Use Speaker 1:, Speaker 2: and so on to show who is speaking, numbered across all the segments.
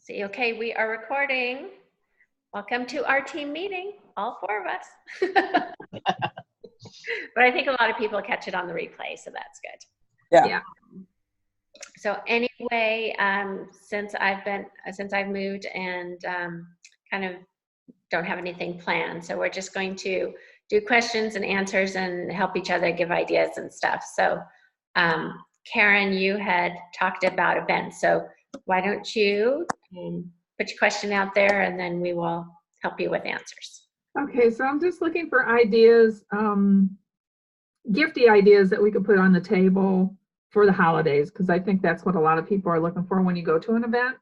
Speaker 1: See, okay, we are recording. Welcome to our team meeting, all four of us. But I think a lot of people catch it on the replay, so that's good.
Speaker 2: Yeah.
Speaker 1: So anyway, since I've moved and kind of don't have anything planned, so we're just going to do questions and answers and help each other give ideas and stuff. So Karen, you had talked about events, so why don't you put your question out there and then we will help you with answers.
Speaker 3: Okay, so I'm just looking for ideas, gifty ideas that we could put on the table for the holidays, because I think that's what a lot of people are looking for when you go to an event,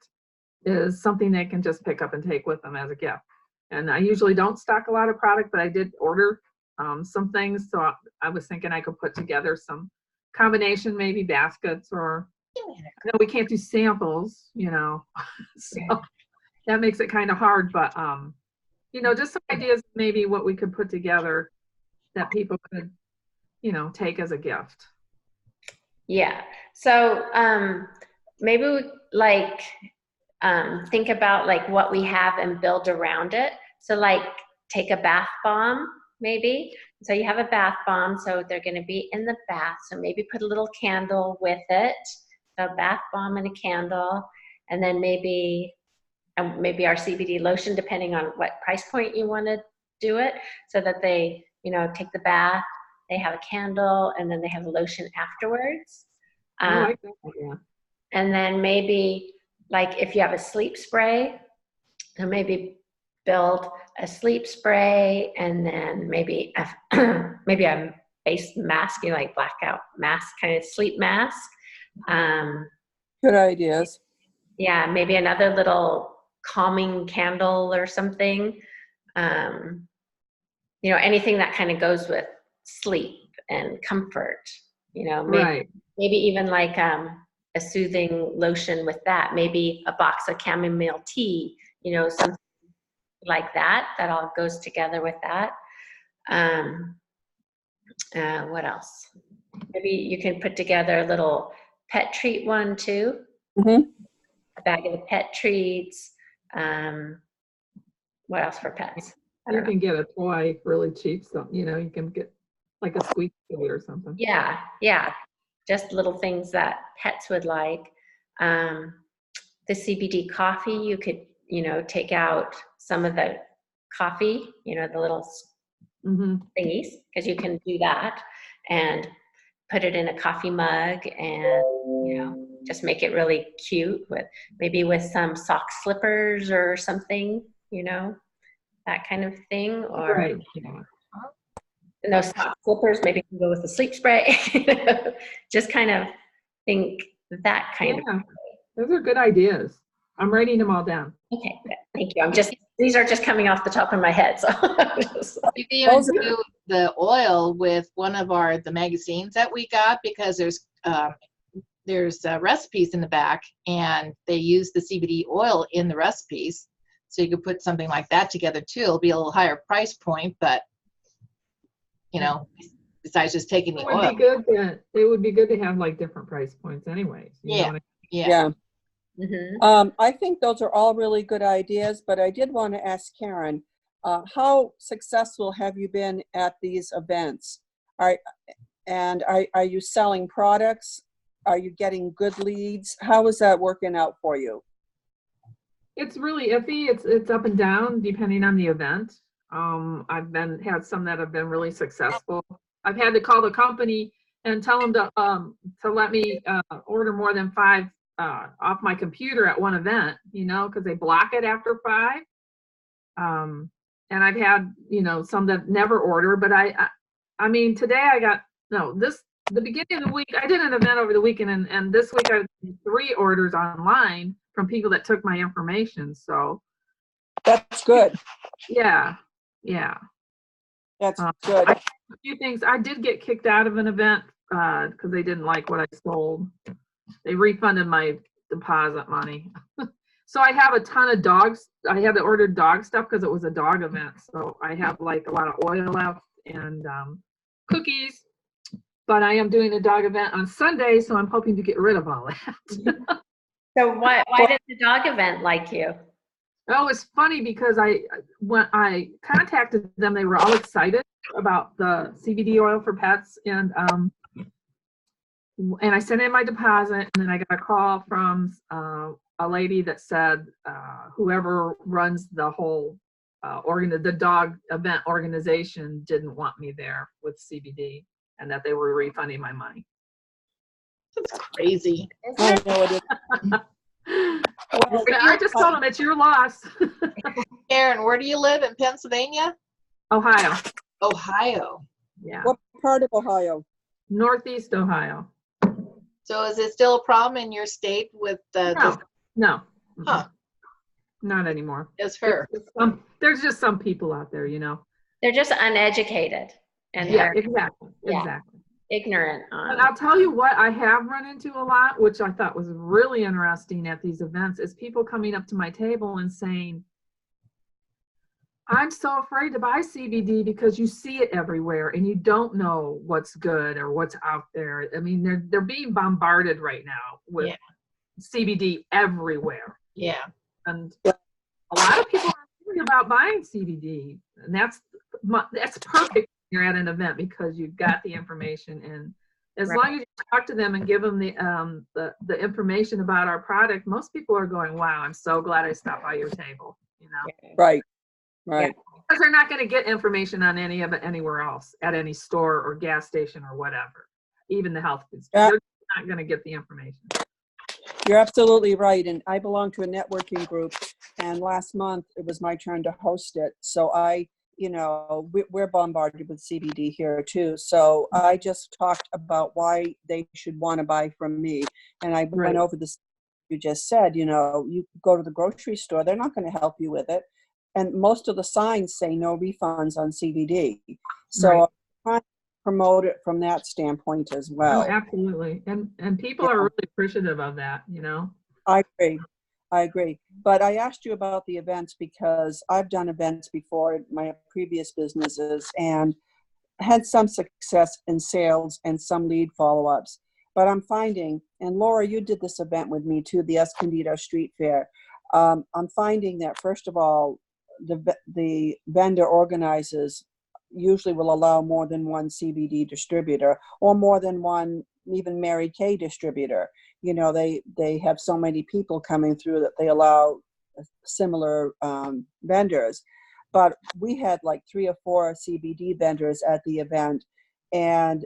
Speaker 3: is something they can just pick up and take with them as a gift. And I usually don't stock a lot of product, but I did order some things, so I was thinking I could put together some combination, maybe baskets, or I know we can't do samples, you know, so that makes it kind of hard, but you know, just some ideas maybe what we could put together that people could, you know, take as a gift.
Speaker 1: Yeah, so maybe we like think about like what we have and build around it. So like take a bath bomb maybe. So you have a bath bomb, so they're going to be in the bath. So maybe put a little candle with it. So a bath bomb and a candle, and then maybe our CBD lotion, depending on what price point you want to do it, so that they, you know, take the bath, they have a candle, and then they have a lotion afterwards.
Speaker 3: I like that, yeah.
Speaker 1: And then maybe like if you have a sleep spray, then maybe build a sleep spray, and then maybe maybe a face mask, you know, like blackout mask, kind of sleep mask.
Speaker 2: Good ideas.
Speaker 1: Yeah, maybe another little calming candle or something. You know, anything that kind of goes with sleep and comfort, you know, maybe even like a soothing lotion with that, maybe a box of chamomile tea, you know, something like that all goes together with that. What else? Maybe you can put together a little pet treat one too.
Speaker 2: Mm-hmm.
Speaker 1: A bag of the pet treats. What else for pets?
Speaker 3: You can get a toy really cheap, so you know, you can get like a squeak toy or something.
Speaker 1: Yeah, just little things that pets would like. The CBD coffee, you could, you know, take out some of the coffee, you know, the little thingies, because you can do that and put it in a coffee mug and, you know, just make it really cute with maybe with some sock slippers or something, you know, that kind of thing. Or
Speaker 3: right.
Speaker 1: And those sock slippers maybe can go with the sleep spray. Just kind of think that kind of.
Speaker 3: Those are good ideas. I'm writing them all down.
Speaker 1: Okay, good. Thank you. These are just coming off the top of my head. So
Speaker 4: we can even do the oil with one of the magazines that we got, because there's recipes in the back, and they use the CBD oil in the recipes. So you could put something like that together too. It'll be a little higher price point, but you know, besides just taking the oil.
Speaker 3: It would be good to have like different price points anyways.
Speaker 2: Yeah. Mm-hmm. I think those are all really good ideas, but I did want to ask Karen, how successful have you been at these events? Are you selling products? Are you getting good leads? How is that working out for you?
Speaker 3: It's really iffy. It's up and down depending on the event. I've had some that have been really successful. I've had to call the company and tell them to let me order more than 5 off my computer at one event, you know, because they block it after 5. And I've had, you know, some that never order, but I mean, today the beginning of the week, I did an event over the weekend, and this week I had 3 orders online from people that took my information. So
Speaker 2: that's good.
Speaker 3: Yeah.
Speaker 2: That's good.
Speaker 3: A few things. I did get kicked out of an event because they didn't like what I sold. They refunded my deposit money. So I have a ton of dogs. I had to order dog stuff because it was a dog event. So I have like a lot of oil left and cookies. But I am doing a dog event on Sunday, so I'm hoping to get rid of all that.
Speaker 1: So why did the dog event like you?
Speaker 3: Oh, it's funny because when I contacted them, they were all excited about the CBD oil for pets, and I sent in my deposit, and then I got a call from a lady that said whoever runs the whole the dog event organization didn't want me there with CBD, and that they were refunding my money.
Speaker 4: That's crazy.
Speaker 2: I know it is. Well,
Speaker 3: I just told them it's your loss.
Speaker 4: Karen, where do you live in Pennsylvania?
Speaker 3: Ohio.
Speaker 4: Ohio.
Speaker 3: Yeah.
Speaker 2: what part of Ohio?
Speaker 3: Northeast Ohio.
Speaker 4: So is it still a problem in your state with the
Speaker 3: No.
Speaker 4: Huh.
Speaker 3: Not anymore.
Speaker 4: As her?
Speaker 3: There's just some people out there, you know.
Speaker 1: They're just uneducated and
Speaker 3: Yeah,
Speaker 1: they're
Speaker 3: exactly.
Speaker 1: Yeah.
Speaker 3: Exactly.
Speaker 1: ignorant
Speaker 3: And
Speaker 1: on.
Speaker 3: I'll tell you what I have run into a lot, which I thought was really interesting at these events, is people coming up to my table and saying, I'm so afraid to buy CBD because you see it everywhere and you don't know what's good or what's out there. I mean, they're being bombarded right now with CBD everywhere.
Speaker 4: Yeah.
Speaker 3: And a lot of people are thinking about buying CBD, and that's perfect when you're at an event because you've got the information, and as long as you talk to them and give them the information about our product, most people are going, wow, I'm so glad I stopped by your table, you know.
Speaker 2: Right.
Speaker 3: Because they're not going to get information on any of it anywhere else at any store or gas station or whatever, even the health food store. They're not going to get the information.
Speaker 2: You're absolutely right. And I belong to a networking group, and last month it was my turn to host it. So we're bombarded with CBD here too. So I just talked about why they should want to buy from me. And I went over this, you just said, you go to the grocery store, they're not going to help you with it. And most of the signs say no refunds on CBD. So I'm trying to promote it from that standpoint as well.
Speaker 3: Oh, absolutely. And people are really appreciative of that, you know.
Speaker 2: I agree. But I asked you about the events because I've done events before in my previous businesses and had some success in sales and some lead follow-ups. But I'm finding, and Laura, you did this event with me too, the Escondido Street Fair. I'm finding that, first of all, the vendor organizers usually will allow more than one CBD distributor or more than one even Mary Kay distributor. They have so many people coming through that they allow similar vendors. But we had like 3 or 4 CBD vendors at the event, and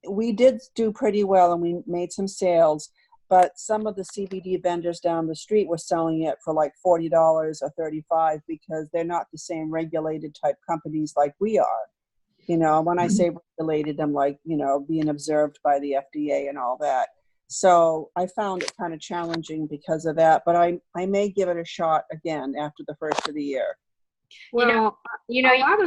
Speaker 2: we did do pretty well and we made some sales. But some of the CBD vendors down the street were selling it for like $40 or $35 because they're not the same regulated type companies like we are. When I say regulated, I'm like, being observed by the FDA and all that. So I found it kind of challenging because of that, but I may give it a shot again after the first of the year.
Speaker 3: Well, a lot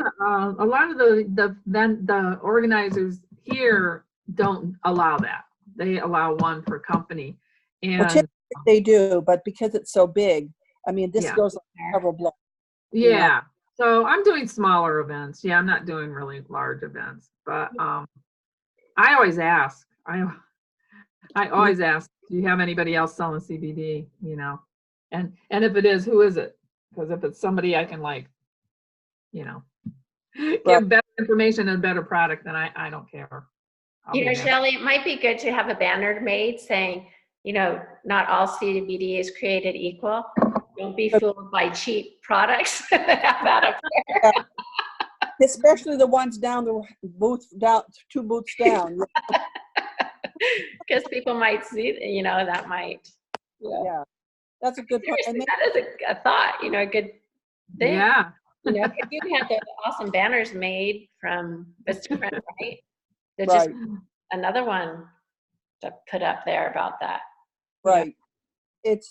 Speaker 3: of the organizers here don't allow that. They allow one per company, and
Speaker 2: well, they do, but because it's so big, I mean, this goes like several blocks.
Speaker 3: Yeah. So I'm doing smaller events. Yeah, I'm not doing really large events, but I always ask. I always ask, do you have anybody else selling CBD? And if it is, who is it? Because if it's somebody I can give better information and a better product, then I don't care.
Speaker 1: Shelley, it might be good to have a banner made saying, not all CBD is created equal. Don't be fooled by cheap products. Have that up there.
Speaker 2: Especially the ones down the booth, 2 booths down.
Speaker 1: Because people might see, that might.
Speaker 2: Yeah, that's a good point.
Speaker 1: That is a thought, a good thing.
Speaker 3: Yeah.
Speaker 1: You have those awesome banners made from Vistaprint, right? They're
Speaker 2: Right.
Speaker 1: just another one to put up there about that.
Speaker 2: Right.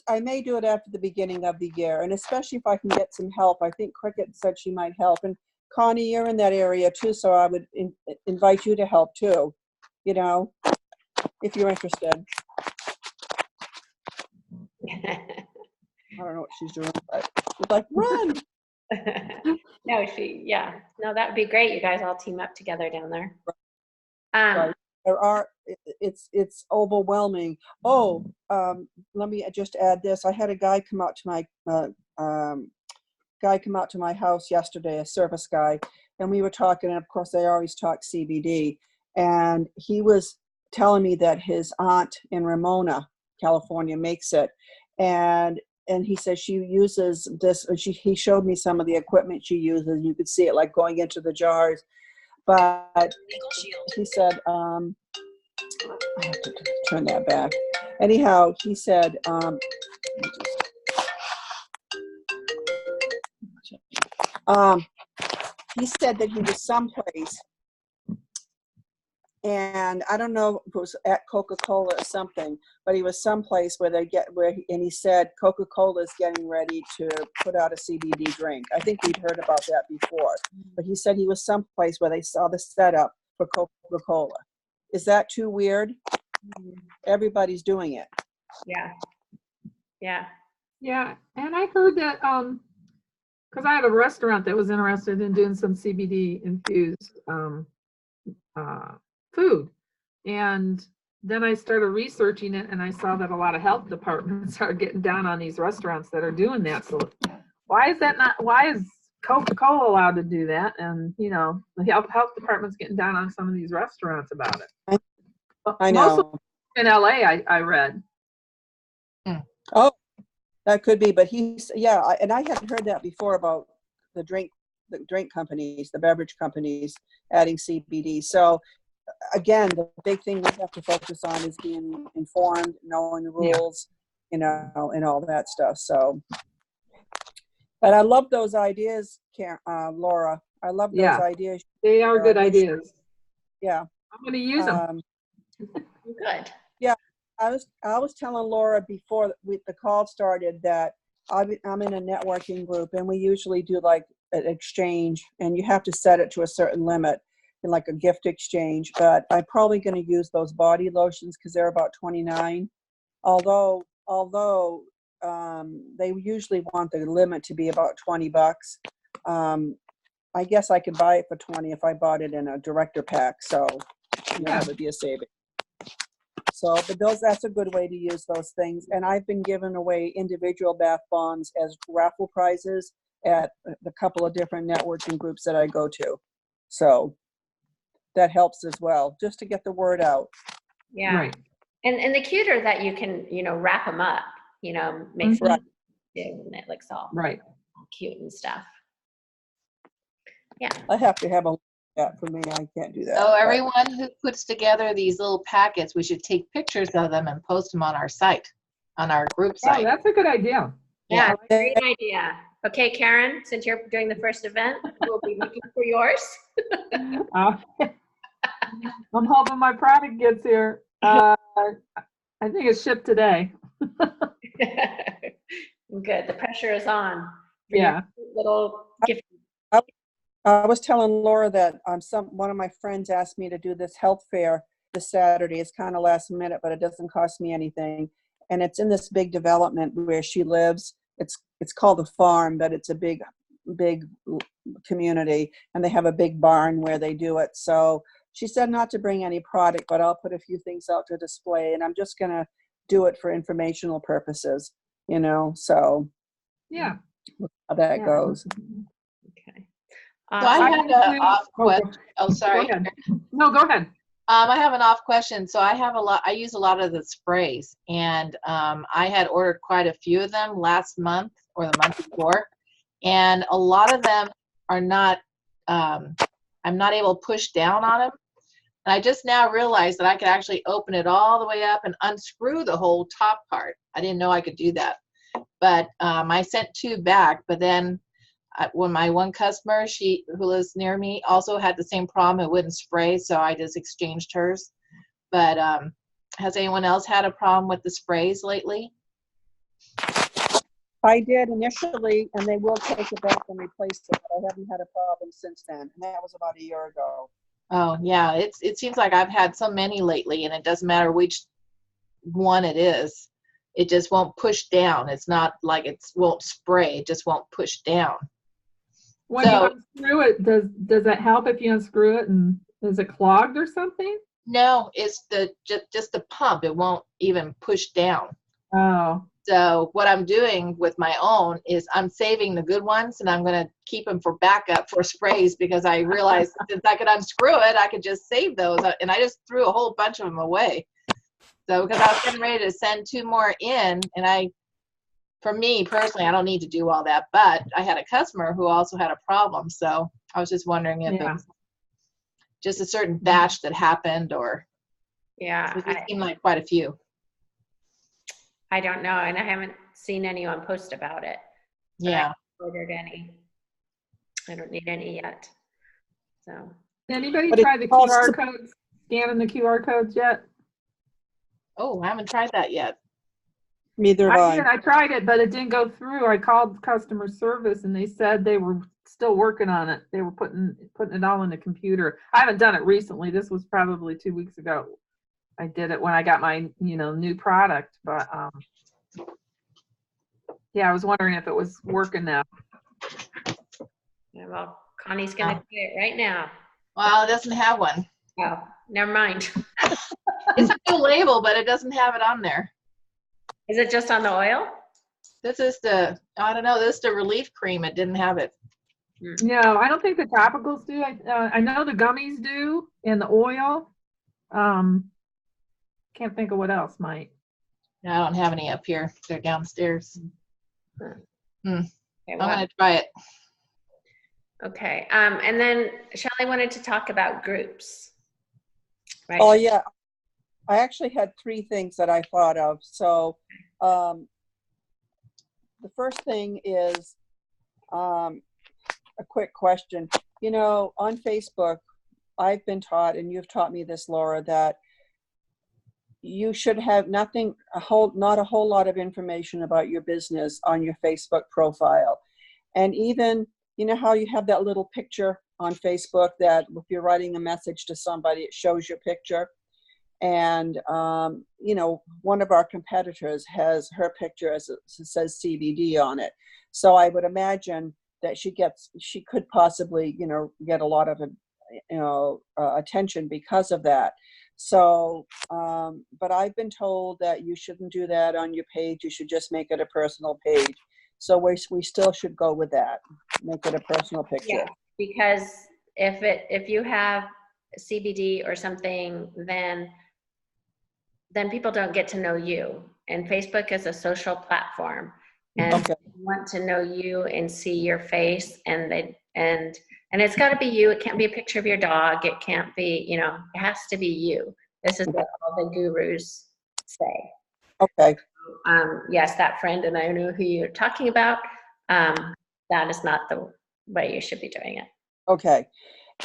Speaker 2: I may do it after the beginning of the year, and especially if I can get some help. I think Cricket said she might help, and Connie, you're in that area too, so I would invite you to help too, if you're interested. I don't know what she's doing, but she's like, run.
Speaker 1: No, that would be great. You guys all team up together down there.
Speaker 2: Right. there are, it's overwhelming. Oh, let me just add this. I had a guy come out to my house yesterday, a service guy, and we were talking, and of course they always talk CBD, and he was telling me that his aunt in Ramona, California, makes it, and he says she uses this, he showed me some of the equipment she uses. You could see it like going into the jars, but he said, I have to turn that back. Anyhow, he said, he said that he was someplace, and I don't know if it was at Coca-Cola or something, but he was someplace where and he said Coca-Cola is getting ready to put out a CBD drink. I think we'd heard about that before, but he said he was someplace where they saw the setup for Coca-Cola. Is that too weird? Everybody's doing it.
Speaker 1: Yeah. Yeah.
Speaker 3: Yeah, and I heard that, because I had a restaurant that was interested in doing some CBD infused food. And then I started researching it, and I saw that a lot of health departments are getting down on these restaurants that are doing that. So why is Coca-Cola allowed to do that? And, you know, the health department's getting down on some of these restaurants about it.
Speaker 2: I
Speaker 3: Most
Speaker 2: know.
Speaker 3: in LA, I read.
Speaker 2: Oh, that could be, but and I hadn't heard that before about the drink companies, the beverage companies adding CBD. So again, the big thing we have to focus on is being informed, knowing the rules, you know, and all that stuff. So, but I love those ideas, Laura. I love those ideas.
Speaker 3: They are good ideas.
Speaker 2: Yeah.
Speaker 3: I'm going to use them.
Speaker 1: Good.
Speaker 2: Yeah. I was telling Laura before the call started that I'm in a networking group, and we usually do like an exchange, and you have to set it to a certain limit, in like a gift exchange. But I'm probably going to use those body lotions because they're about $29. Although they usually want the limit to be about $20. I guess I could buy it for $20 if I bought it in a director pack. So that would be a saving. So, but that's a good way to use those things. And I've been giving away individual bath bombs as raffle prizes at a couple of different networking groups that I go to. So that helps as well, just to get the word out.
Speaker 1: Yeah.
Speaker 3: Right.
Speaker 1: And the cuter that you can, you know, wrap them up, you know, makes
Speaker 2: Right.
Speaker 1: and it looks all
Speaker 3: Right.
Speaker 1: cute and stuff. Yeah.
Speaker 2: I have to have that for me. I can't do that.
Speaker 4: So everyone who puts together these little packets, we should take pictures of them and post them on our site, on our group
Speaker 3: Oh,
Speaker 4: site.
Speaker 3: that's a good idea.
Speaker 1: Yeah, great idea. Okay, Karen, since you're doing the first event, we'll be looking for yours.
Speaker 3: I'm hoping my product gets here. I think it's shipped today.
Speaker 1: Good. The pressure is on.
Speaker 3: Yeah.
Speaker 1: Little gift.
Speaker 2: I was telling Laura that one of my friends asked me to do this health fair this Saturday. It's kind of last minute, but it doesn't cost me anything. And it's in this big development where she lives. It's called the Farm, but it's a big community, and they have a big barn where they do it. So she said not to bring any product, but I'll put a few things out to display, and I'm just going to do it for informational purposes, you know, so
Speaker 3: Yeah.
Speaker 2: how that goes.
Speaker 1: Okay.
Speaker 4: So I had an off question. Oh, sorry.
Speaker 3: Go ahead. No, go ahead.
Speaker 4: I have an off question. So I use a lot of the sprays, and I had ordered quite a few of them last month or the month before, and a lot of them are not, I'm not able to push down on them. And I just now realized that I could actually open it all the way up and unscrew the whole top part. I didn't know I could do that. But I sent 2 back, but then when my one customer, who lives near me, also had the same problem, it wouldn't spray, so I just exchanged hers. But has anyone else had a problem with the sprays lately?
Speaker 2: I did initially, and they will take it back and replace it, but I haven't had a problem since then, and that was about a year ago.
Speaker 4: Oh yeah, it seems like I've had so many lately, and it doesn't matter which one it is, it just won't push down. It's not like it won't spray, it just won't push down.
Speaker 3: When you unscrew it, does that help if you unscrew it and is it clogged or something?
Speaker 4: No, it's just the pump. It won't even push down.
Speaker 3: Oh,
Speaker 4: So what I'm doing with my own is I'm saving the good ones and I'm going to keep them for backup for sprays because I realized since I could unscrew it, I could just save those. And I just threw a whole bunch of them away. So because I was getting ready to send 2 more in, and for me personally, I don't need to do all that, but I had a customer who also had a problem. So I was just wondering if
Speaker 3: yeah.
Speaker 4: it's just a certain batch that happened, or
Speaker 1: Yeah,
Speaker 4: it just seemed like quite a few.
Speaker 1: I don't know, and I haven't seen anyone post about it. But
Speaker 4: Yeah.
Speaker 1: I haven't ordered any. I don't need any yet. So.
Speaker 3: Anybody
Speaker 2: But it
Speaker 3: try the
Speaker 2: costs-
Speaker 3: QR codes, scanning the QR codes yet?
Speaker 4: Oh, I haven't tried that yet.
Speaker 2: Neither have
Speaker 3: I
Speaker 2: I.
Speaker 3: did. I tried it, but it didn't go through. I called customer service and they said they were still working on it. They were putting it all in the computer. I haven't done it recently. This was probably 2 weeks ago. I did it when I got my, new product, but yeah, I was wondering if it was working now.
Speaker 1: Yeah, well, Connie's gonna do it right now.
Speaker 4: Well, it doesn't have one.
Speaker 1: Oh, never mind.
Speaker 4: It's a new label, but it doesn't have it on there.
Speaker 1: Is it just on the oil?
Speaker 4: This is I don't know, this is the relief cream. It didn't have it.
Speaker 3: No, I don't think the topicals do. I know the gummies do, and the oil. Can't think of what else might.
Speaker 4: No, I don't have any up here. They're downstairs.
Speaker 1: Okay,
Speaker 4: I'm
Speaker 1: well,
Speaker 4: gonna try it.
Speaker 1: okay. And then Shelley wanted to talk about groups. Right?
Speaker 2: Oh, yeah. I actually had 3 things that I thought of. So the first thing is a quick question. On Facebook, I've been taught, and you've taught me this, Laura, that you should have not a whole lot of information about your business on your Facebook profile. And even, how you have that little picture on Facebook that if you're writing a message to somebody, it shows your picture. And, one of our competitors has her picture as it says CBD on it. So I would imagine that she could possibly, get a lot of, attention because of that. So, but I've been told that you shouldn't do that on your page. You should just make it a personal page. So we still should go with that. Make it a personal picture.
Speaker 1: Yeah, because if you have CBD or something, then people don't get to know you. And Facebook is a social platform, and
Speaker 2: Okay.
Speaker 1: they want to know you and see your face, and it's got to be you. It can't be a picture of your dog. It can't be, it has to be you. This is what all the gurus say.
Speaker 2: Okay.
Speaker 1: Yes, that friend, and I know who you're talking about. That is not the way you should be doing it.
Speaker 2: Okay.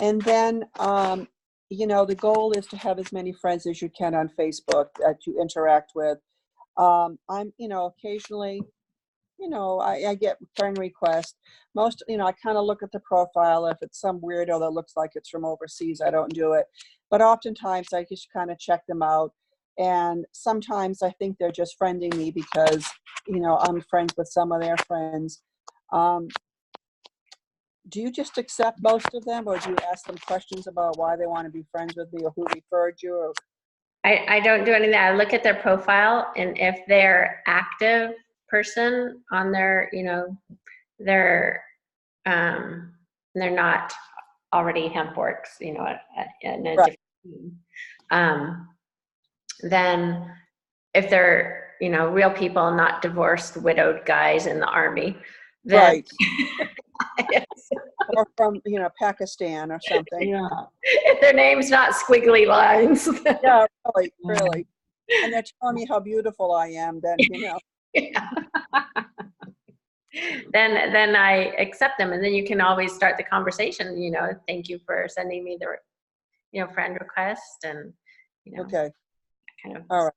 Speaker 2: And then, the goal is to have as many friends as you can on Facebook that you interact with. I'm, occasionally, I get friend requests. Most, I kind of look at the profile. If it's some weirdo that looks like it's from overseas, I don't do it. But oftentimes I just kind of check them out. And sometimes I think they're just friending me because, I'm friends with some of their friends. Do you just accept most of them, or do you ask them questions about why they want to be friends with me or who referred you? Or...
Speaker 1: I don't do any of that. I look at their profile, and if they're active person on their, they're not already HempWorks, in a
Speaker 2: Right.
Speaker 1: different team. Then if they're, real people, not divorced, widowed guys in the army, then
Speaker 2: Right. Or from, Pakistan or something.
Speaker 3: Yeah.
Speaker 1: if their name's not squiggly lines.
Speaker 2: Yeah, really. And they're telling me how beautiful I am, then,
Speaker 1: Yeah. Then I accept them, and then you can always start the conversation. Thank you for sending me the friend request, and
Speaker 2: Okay.
Speaker 1: kind of
Speaker 2: All right.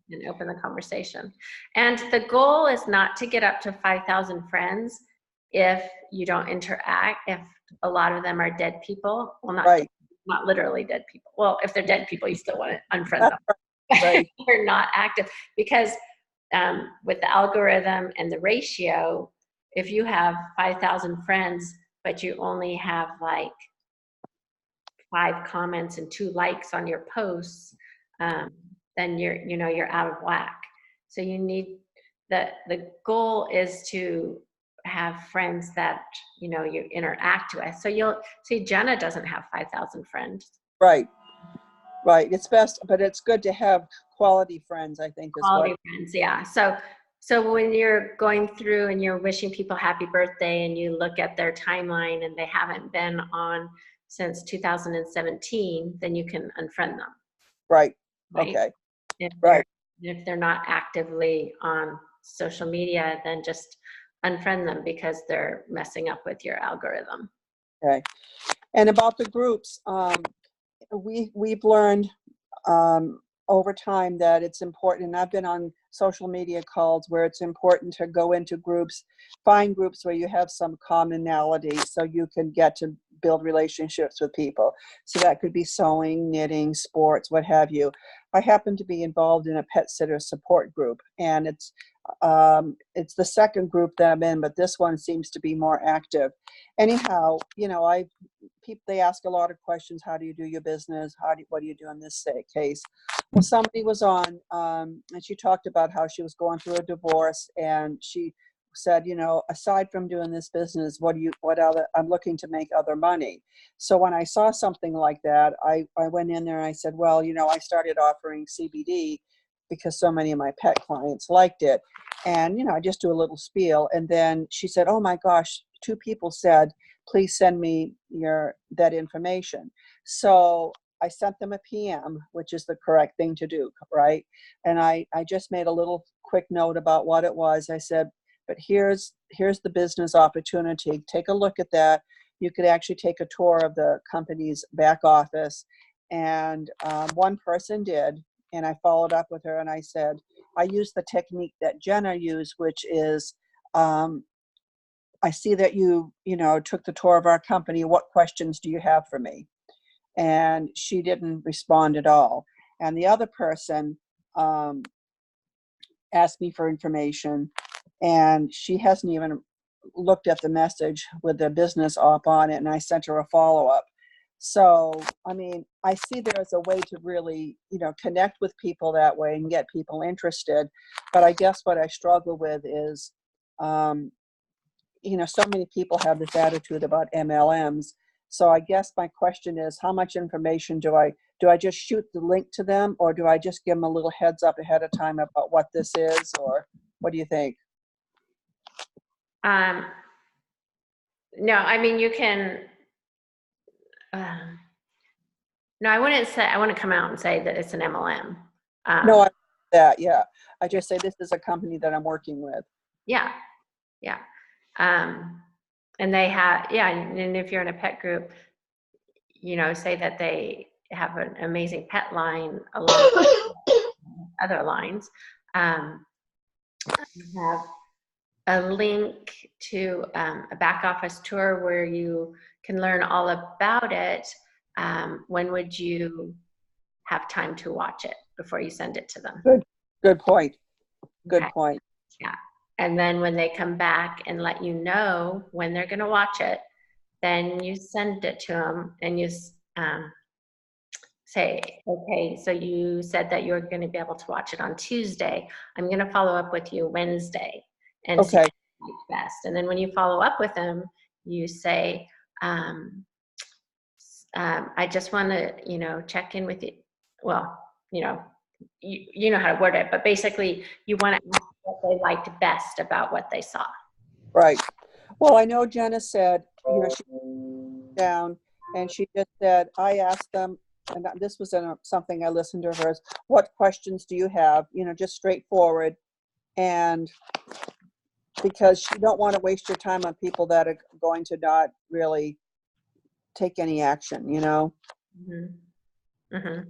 Speaker 1: and open the conversation. And the goal is not to get up to 5,000 friends if you don't interact. If a lot of them are dead people, well, not literally dead people. Well, if they're dead people, you still want to unfriend them.
Speaker 2: Right.
Speaker 1: They're not active because with the algorithm and the ratio, if you have 5,000 friends, but you only have like 5 comments and 2 likes on your posts, then you're out of whack. So you need, the goal is to have friends that, you interact with. So you'll see Jenna doesn't have 5,000 friends.
Speaker 2: Right. Right. It's best, but it's good to have quality friends, I think, is
Speaker 1: Quality
Speaker 2: what.
Speaker 1: friends, yeah. So when you're going through and you're wishing people happy birthday and you look at their timeline and they haven't been on since 2017, then you can unfriend them.
Speaker 2: Right.
Speaker 1: Right?
Speaker 2: Okay.
Speaker 1: Right. If they're not actively on social media, then just unfriend them because they're messing up with your algorithm.
Speaker 2: Okay. And about the groups, we've learned over time that it's important, and I've been on social media calls where it's important to go into groups, find groups where you have some commonality so you can get to build relationships with people. So that could be sewing, knitting, sports, what have you. I happen to be involved in a pet sitter support group, and it's the second group that I'm in, but this one seems to be more active. Anyhow, they ask a lot of questions. How do you do your business? What do you do in this case? Well, somebody was on, and she talked about how she was going through a divorce, and she said, aside from doing this business, I'm looking to make other money. So when I saw something like that, I went in there and I said, well, I started offering CBD because so many of my pet clients liked it. And, I just do a little spiel. And then she said, oh my gosh, 2 people said, please send me that information. So I sent them a PM, which is the correct thing to do, right? And I just made a little quick note about what it was. I said, but here's the business opportunity. Take a look at that. You could actually take a tour of the company's back office. And one person did, and I followed up with her and I said, I used the technique that Jenna used, which is, I see that you took the tour of our company. What questions do you have for me? And she didn't respond at all. And the other person asked me for information, and she hasn't even looked at the message with the business op on it, and I sent her a follow-up. So, I see there's a way to really, connect with people that way and get people interested. But I guess what I struggle with is, so many people have this attitude about MLMs. So I guess my question is, how much information do I just shoot the link to them, or do I just give them a little heads up ahead of time about what this is, or what do you think?
Speaker 1: No, you can, no, I wouldn't come out and say that it's an MLM.
Speaker 2: No, I just say this is a company that I'm working with.
Speaker 1: Yeah. And they have, and if you're in a pet group, say that they have an amazing pet line along with other lines. You have a link to a back office tour where you can learn all about it. When would you have time to watch it before you send it to them?
Speaker 2: Good point. Good
Speaker 1: Okay.
Speaker 2: point.
Speaker 1: Yeah. And then when they come back and let you know when they're going to watch it, then you send it to them and you say, okay, so you said that you're going to be able to watch it on Tuesday. I'm going to follow up with you Wednesday and see
Speaker 2: Okay.
Speaker 1: what you like best. And then when you follow up with them, you say, I just want to, check in with you. Well, you know how to word it, but basically you want to ask what they liked best about what they saw.
Speaker 2: Right. Well, I know Jenna said, she down and she just said, I asked them, and this was something I listened to hers, what questions do you have? Just straightforward. And because you don't want to waste your time on people that are going to not really take any action,
Speaker 1: Mm-hmm. Mm-hmm.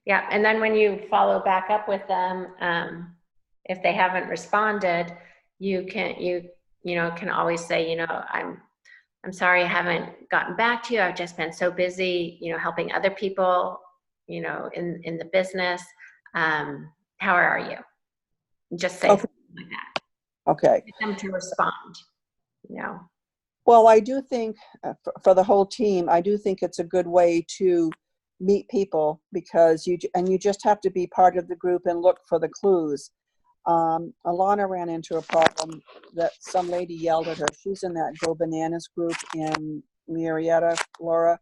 Speaker 1: Yeah, and then when you follow back up with them, if they haven't responded, you can always say, I'm sorry I haven't gotten back to you. I've just been so busy, helping other people, in the business. How are you? Just say something like that.
Speaker 2: Okay.
Speaker 1: Get them to respond,
Speaker 2: Well, I do think for the whole team, I do think it's a good way to meet people because you just have to be part of the group and look for the clues. Alana ran into a problem that some lady yelled at her. She's in that Go Bananas group in Marietta, Laura.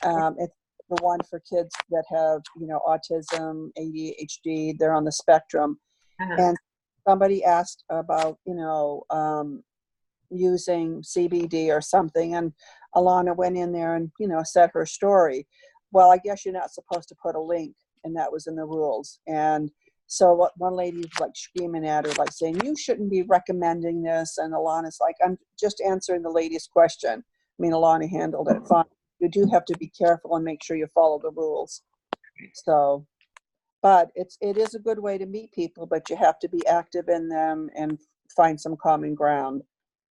Speaker 2: It's the one for kids that have, autism, ADHD, they're on the spectrum.
Speaker 1: Uh-huh.
Speaker 2: And somebody asked about, using CBD or something, and Alana went in there and, said her story. Well, I guess you're not supposed to put a link, and that was in the rules. And so one lady was like screaming at her, like saying, you shouldn't be recommending this. And Alana's like, I'm just answering the lady's question. I mean, Alana handled it fine. You do have to be careful and make sure you follow the rules. So, but it is a good way to meet people, but you have to be active in them and find some common ground.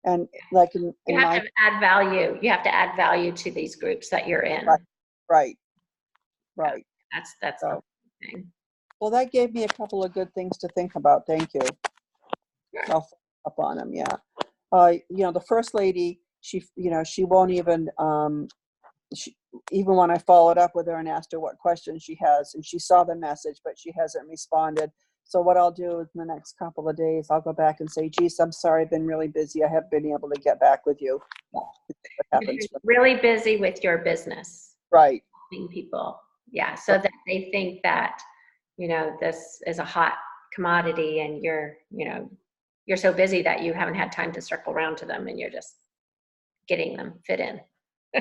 Speaker 2: And like in
Speaker 1: You have to add value. You have to add value to these groups that you're in.
Speaker 2: Right.
Speaker 1: That's
Speaker 2: So,
Speaker 1: the thing.
Speaker 2: well, that gave me a couple of good things to think about. Thank you.
Speaker 1: Sure.
Speaker 2: I'll follow up on them. Yeah. The first lady, she won't even, even when I followed up with her and asked her what questions she has, and she saw the message, but she hasn't responded. So what I'll do is in the next couple of days, I'll go back and say, geez, I'm sorry, I've been really busy. I haven't been able to get back with you. What happens?
Speaker 1: You're really busy with your business.
Speaker 2: Right.
Speaker 1: Helping people. Yeah. So that they think that, this is a hot commodity and you're so busy that you haven't had time to circle around to them and you're just getting them fit in.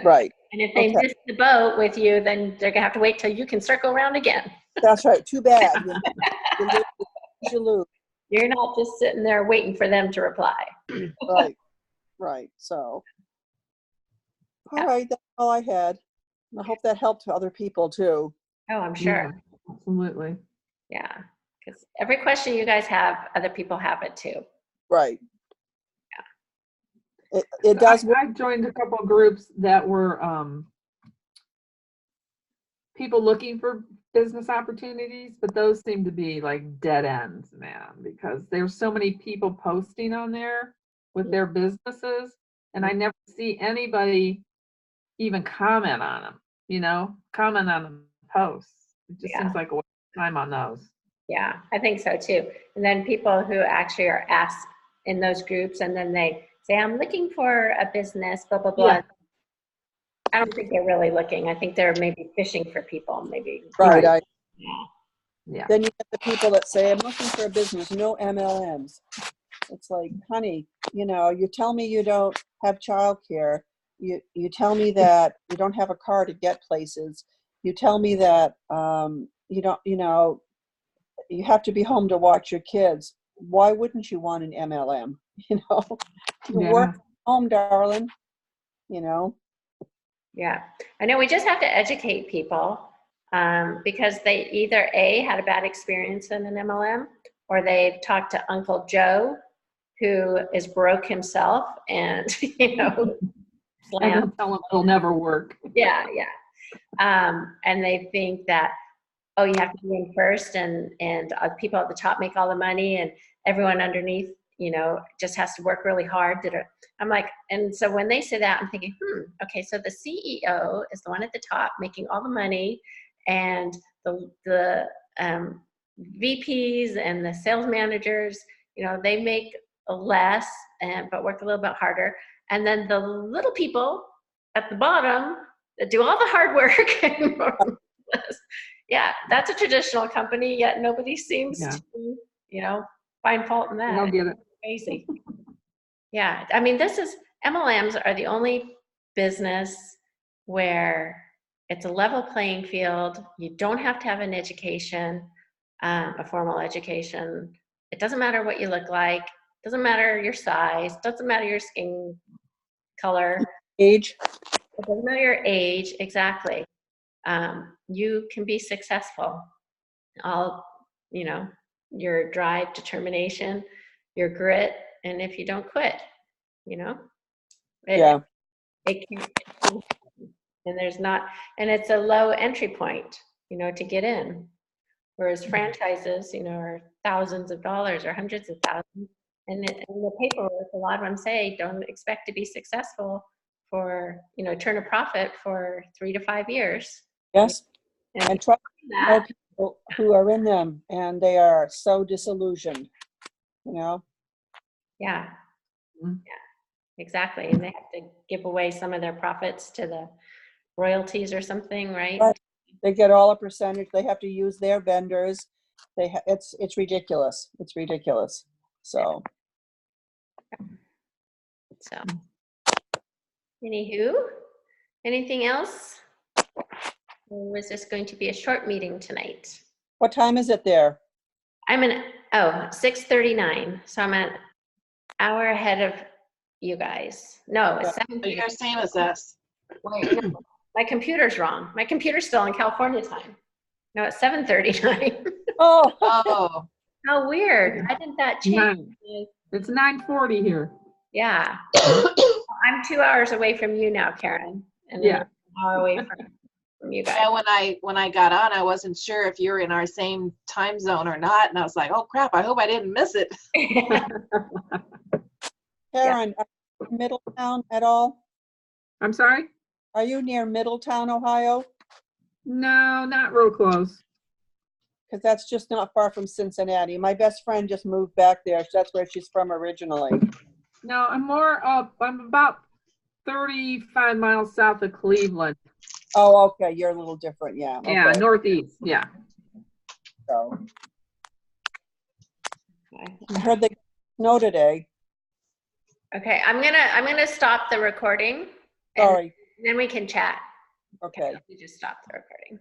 Speaker 2: Right.
Speaker 1: And if they miss the boat with you, then they're gonna have to wait till you can circle around again.
Speaker 2: That's right. Too bad. You lose.
Speaker 1: You're not just sitting there waiting for them to reply.
Speaker 2: Right. So, all right, that's all I had. I hope that helped other people too.
Speaker 1: Oh, I'm sure.
Speaker 3: Yeah, absolutely.
Speaker 1: Yeah, because every question you guys have, other people have it too.
Speaker 2: Right. It does work.
Speaker 3: I joined a couple of groups that were people looking for business opportunities, but those seem to be like dead ends, man, because there's so many people posting on there with their businesses, and I never see anybody even comment on them, comment on the posts. It just seems like a waste of time on those.
Speaker 1: Yeah, I think so too. And then people who actually are asked in those groups and then they say, I'm looking for a business, blah, blah, blah.
Speaker 3: Yeah.
Speaker 1: I don't think they're really looking. I think they're maybe fishing for people, maybe.
Speaker 2: Right.
Speaker 3: Yeah.
Speaker 2: Then you get the people that say, I'm looking for a business, no MLMs. It's like, honey, you tell me you don't have childcare. You tell me that you don't have a car to get places. You tell me that you don't, you have to be home to watch your kids. Why wouldn't you want an MLM? You work from home, darling.
Speaker 1: Yeah, I know we just have to educate people because they either A, had a bad experience in an MLM, or they've talked to Uncle Joe, who is broke himself and,
Speaker 3: And tell them it'll never work.
Speaker 1: Yeah. And they think that, oh, you have to be in first and people at the top make all the money and everyone underneath, just has to work really hard. I'm like, and so when they say that, I'm thinking, okay, so the CEO is the one at the top making all the money and the VPs and the sales managers, they make less but work a little bit harder. And then the little people at the bottom that do all the hard work. Yeah, that's a traditional company, yet nobody seems to, find fault in that.
Speaker 3: I don't get it.
Speaker 1: Crazy. Yeah, I mean, MLMs are the only business where it's a level playing field. You don't have to have an education, a formal education. It doesn't matter what you look like. It doesn't matter your size. It doesn't matter your skin color.
Speaker 2: Age.
Speaker 1: It doesn't matter your age, exactly. You can be successful. Your drive, determination, your grit, and if you don't quit, it can, and it's a low entry point, to get in. Whereas franchises, are thousands of dollars or hundreds of thousands. And in the paperwork, a lot of them say, don't expect to be successful for, turn a profit for 3 to 5 years.
Speaker 2: Yes,
Speaker 1: And
Speaker 2: and try to know
Speaker 1: that,
Speaker 2: people who are in them, and they are so disillusioned, you know?
Speaker 1: yeah,
Speaker 3: Mhm.
Speaker 1: exactly. And they have to give away some of their profits to the royalties or something, right?
Speaker 2: Right. They get all a percentage, they have to use their vendors. It's ridiculous, it's ridiculous, so.
Speaker 1: So, anywho, anything else? Or was this going to be a short meeting tonight?
Speaker 2: What time is it there?
Speaker 1: I'm 6:39, so I'm an hour ahead of you guys. No, it's
Speaker 2: Yeah.
Speaker 1: 7.
Speaker 4: So you're same as us.
Speaker 1: Wait, no, my computer's wrong. My computer's still in California time. No, it's 7:39.
Speaker 2: Oh,
Speaker 4: Oh,
Speaker 1: How weird. Why didn't that change?
Speaker 3: It's 9:40 here.
Speaker 1: Yeah. I'm 2 hours away from you now, Karen. And then
Speaker 3: Yeah.
Speaker 1: an hour away from you guys.
Speaker 4: yeah, when I got on, I wasn't sure if you were in our same time zone or not, and I was like, oh crap, I hope I didn't miss it.
Speaker 2: Karen, are you in Middletown at all?
Speaker 3: I'm sorry?
Speaker 2: Are you near Middletown, Ohio?
Speaker 3: No, not real close.
Speaker 2: Because that's just not far from Cincinnati. My best friend just moved back there, so that's where she's from originally.
Speaker 3: No, I'm more up. I'm about 35 miles south of Cleveland.
Speaker 2: Oh, okay, you're a little different, yeah.
Speaker 3: Yeah,
Speaker 2: Okay,
Speaker 3: northeast. Yeah.
Speaker 2: so. I heard they snow today.
Speaker 1: Okay, I'm gonna stop the recording and
Speaker 2: Sorry,
Speaker 1: then we can chat.
Speaker 2: okay.
Speaker 1: We just stop the recording.